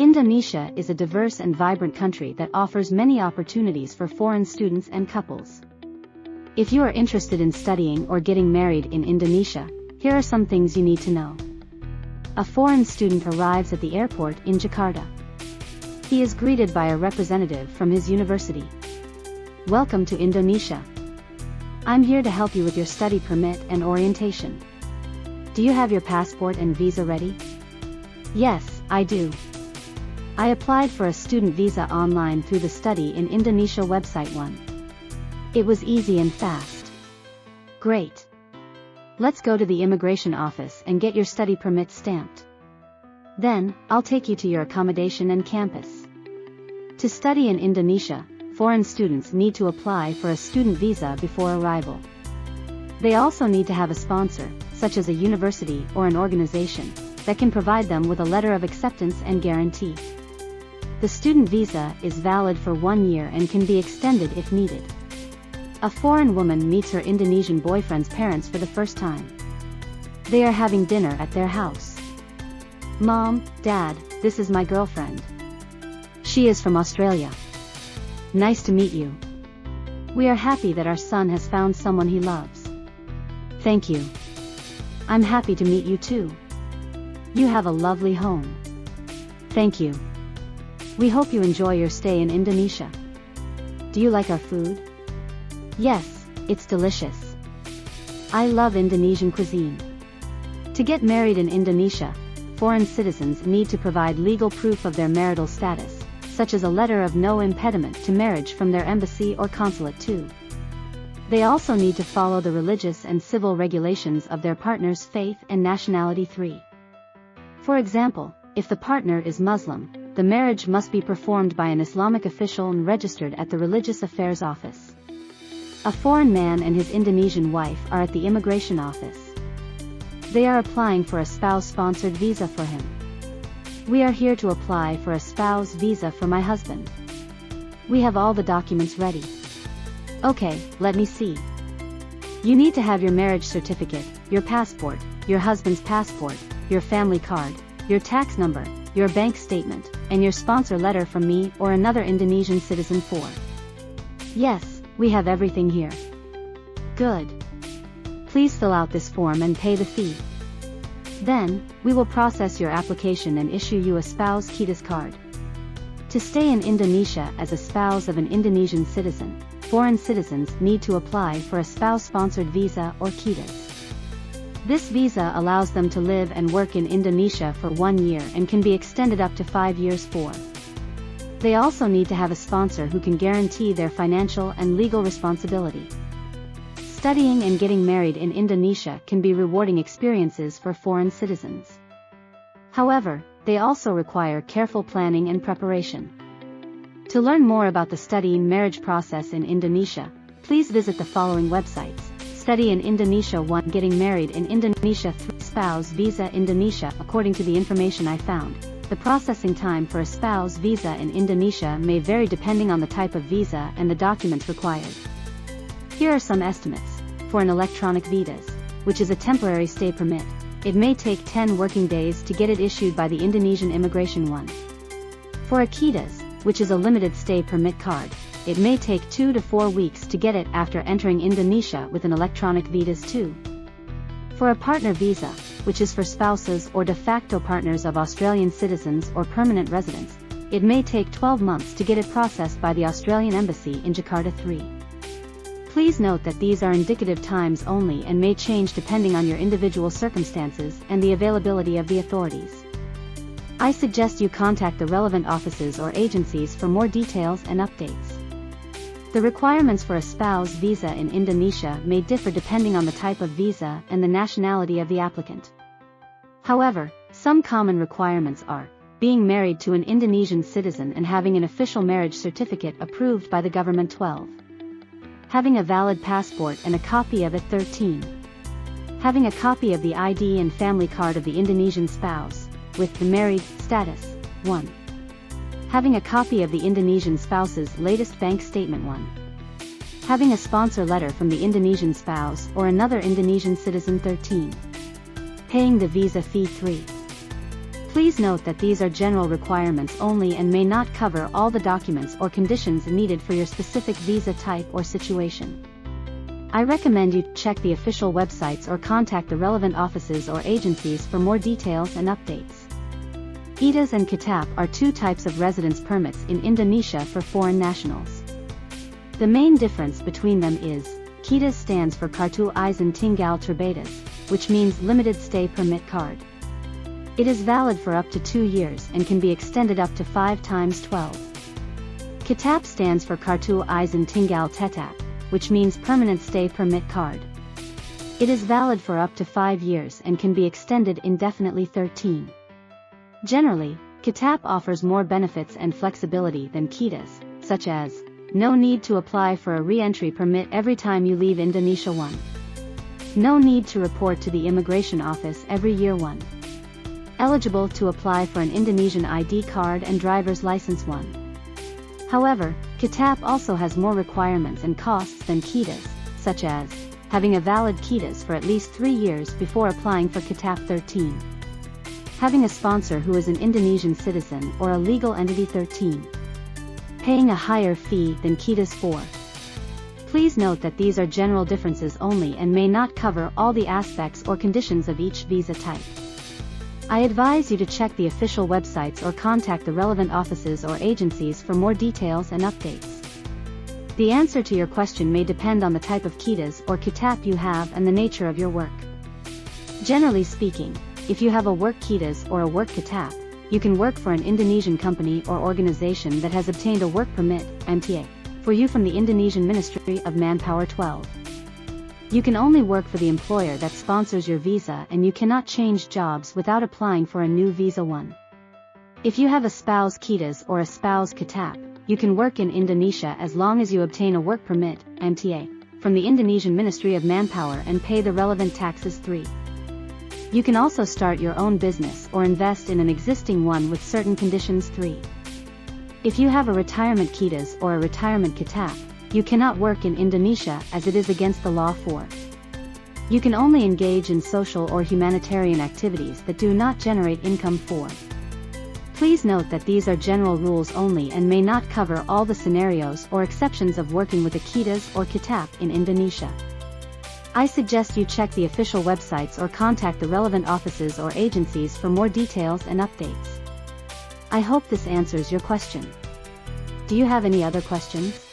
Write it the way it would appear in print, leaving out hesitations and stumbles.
Indonesia is a diverse and vibrant country that offers many opportunities for foreign students and couples. If you are interested in studying or getting married in Indonesia, here are some things you need to know. A foreign student arrives at the airport in Jakarta. He is greeted by a representative from his university. Welcome to Indonesia. I'm here to help you with your study permit and orientation. Do you have your passport and visa ready? Yes, I do. I applied for a student visa online through the Study in Indonesia website one. It was easy and fast. Great. Let's go to the immigration office and get your study permit stamped. Then, I'll take you to your accommodation and campus. To study in Indonesia, foreign students need to apply for a student visa before arrival. They also need to have a sponsor, such as a university or an organization, that can provide them with a letter of acceptance and guarantee. The student visa is valid for 1 year and can be extended if needed. A foreign woman meets her Indonesian boyfriend's parents for the first time. They are having dinner at their house. Mom, Dad, this is my girlfriend. She is from Australia. Nice to meet you. We are happy that our son has found someone he loves. Thank you. I'm happy to meet you too. You have a lovely home. Thank you. We hope you enjoy your stay in Indonesia. Do you like our food? Yes, it's delicious. I love Indonesian cuisine. To get married in Indonesia, foreign citizens need to provide legal proof of their marital status, such as a letter of no impediment to marriage from their embassy or consulate too. They also need to follow the religious and civil regulations of their partner's faith and nationality 3. For example, if the partner is Muslim, the marriage must be performed by an Islamic official and registered at the Religious Affairs Office. A foreign man and his Indonesian wife are at the immigration office. They are applying for a spouse-sponsored visa for him. We are here to apply for a spouse visa for my husband. We have all the documents ready. Okay, let me see. You need to have your marriage certificate, your passport, your husband's passport, your family card, your tax number, your bank statement, and your sponsor letter from me or another Indonesian citizen 4. Yes, we have everything here. Good. Please fill out this form and pay the fee. Then, we will process your application and issue you a spouse KIDAS card. To stay in Indonesia as a spouse of an Indonesian citizen, foreign citizens need to apply for a spouse-sponsored visa or KIDAS. This visa allows them to live and work in Indonesia for 1 year and can be extended up to 5 years 4. They also need to have a sponsor who can guarantee their financial and legal responsibility. Studying and getting married in Indonesia can be rewarding experiences for foreign citizens. However, they also require careful planning and preparation. To learn more about the study and marriage process in Indonesia, please visit the following websites. Study in Indonesia 1. Getting married in Indonesia 3. Spouse visa Indonesia. According to the information I found, the processing time for a spouse visa in Indonesia may vary depending on the type of visa and the documents required. Here are some estimates. For an electronic visas, which is a temporary stay permit, it may take 10 working days to get it issued by the Indonesian Immigration 1. For a KIDAS, which is a limited stay permit card, it may take 2 to 4 weeks to get it after entering Indonesia with an electronic visas too. For a partner visa, which is for spouses or de facto partners of Australian citizens or permanent residents, it may take 12 months to get it processed by the Australian Embassy in Jakarta 3. Please note that these are indicative times only and may change depending on your individual circumstances and the availability of the authorities. I suggest you contact the relevant offices or agencies for more details and updates. The requirements for a spouse visa in Indonesia may differ depending on the type of visa and the nationality of the applicant. However, some common requirements are being married to an Indonesian citizen and having an official marriage certificate approved by the government 12. Having a valid passport and a copy of it 13. Having a copy of the ID and family card of the Indonesian spouse, with the married status 1. Having a copy of the Indonesian spouse's latest bank statement 1. Having a sponsor letter from the Indonesian spouse or another Indonesian citizen 13. Paying the visa fee 3. Please note that these are general requirements only and may not cover all the documents or conditions needed for your specific visa type or situation. I recommend you check the official websites or contact the relevant offices or agencies for more details and updates. EUDCATION and CURRUPTED are two types of residence permits in Indonesia for foreign nationals. The main difference between them is, KITAS stands for Kartu Izin Tinggal Terbatas, which means limited stay permit card. It is valid for up to 2 years and can be extended up to 5 times 12. CURRUPTED stands for Kartu Izin Tinggal Tetap, which means permanent stay permit card. It is valid for up to 5 years and can be extended indefinitely 13. Generally, CURRUPTED offers more benefits and flexibility than KITAS, such as, no need to apply for a re-entry permit every time you leave Indonesia 1. No need to report to the immigration office every year 1. Eligible to apply for an Indonesian ID card and driver's license 1. However, CURRUPTED also has more requirements and costs than KITAS, such as, having a valid KITAS for at least 3 years before applying for CURRUPTED 13. Having a sponsor who is an Indonesian citizen or a legal entity 13. Paying a higher fee than KITAS 4. Please note that these are general differences only and may not cover all the aspects or conditions of each visa type. I advise you to check the official websites or contact the relevant offices or agencies for more details and updates. The answer to your question may depend on the type of KITAS or CURRUPTED you have and the nature of your work. Generally speaking, if you have a work KITAS or a work CURRUPTED, you can work for an Indonesian company or organization that has obtained a work permit, MTA, for you from the Indonesian Ministry of Manpower 12. You can only work for the employer that sponsors your visa and you cannot change jobs without applying for a new visa 1. If you have a spouse KITAS or a spouse CURRUPTED, you can work in Indonesia as long as you obtain a work permit, MTA, from the Indonesian Ministry of Manpower and pay the relevant taxes 3. You can also start your own business or invest in an existing one with certain conditions 3. If you have a retirement KITAS or a retirement CURRUPTED, you cannot work in Indonesia as it is against the law 4. You can only engage in social or humanitarian activities that do not generate income 4. Please note that these are general rules only and may not cover all the scenarios or exceptions of working with a KITAS or CURRUPTED in Indonesia. I suggest you check the official websites or contact the relevant offices or agencies for more details and updates. I hope this answers your question. Do you have any other questions?